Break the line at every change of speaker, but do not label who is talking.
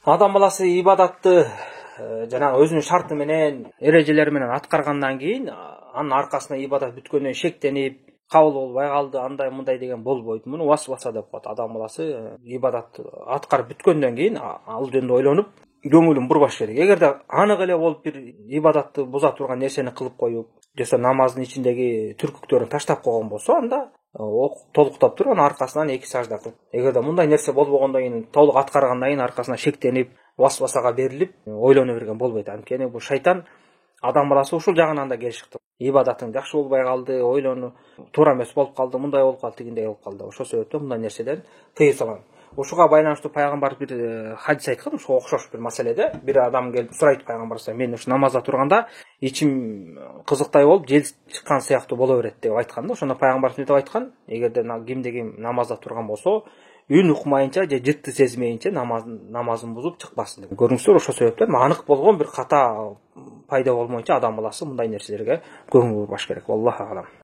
Адам баласы ибадатты жанагы өзүнүн шарты менен, эрежелери менен аткаргандан кийин анын аркасында ибадат бүткөндөн шектенип, кабыл болбой калды, андай мындай деген болбойт. Муну васваса деп коет. Адам баласы ибадатты аткарып бүткөндөн кийин ал жөнүндө ойлонуп, көңүлүн бурбаш керек. Эгерде анык эле болуп бир ибадатты буза турган нерсени кылып коюп, жаса намаздын ичиндеги түркүктөрүн таштап койгон болсо, анда толуктап туруп анын аркасынан 2 сажда кылып. Эгерде мындай нерсе болбогондон кийин, толук аткаргандан кийин аркасына шектенип, васвасага берилип, ойлоно берген болбойт. Анткени бул шайтан адам баласы ушул жагынан да келишиктүү. Ибадатың жакшы болбой калды, ойлону туура эмес болуп калды, мындай болуп калды, тигиндей болуп калды. Ошол себептен мындай нерседен тыйылсалам. Ушуга байланыштуу пайгамбар бир хадис айткан, ушуга окшош бир маселеде. Бир адам келип сурайт пайгамбарга, мен ушу намазда турганда ичим кызыктай болуп, жел чыккан сыяктуу боло берет деп айткан да. Ошондо пайгамбар деп айткан, эгерде кимде ким намазда турган болсо, үн укмайынча же жытты сезмейинче намазын бузуп чыкпасын деп. Көрүңүздөр, ошол себептен анык болгон бир ката пайда болмоюнча адам баласы мындай нерселерге көңүл бурбаш керек. Аллаху алам.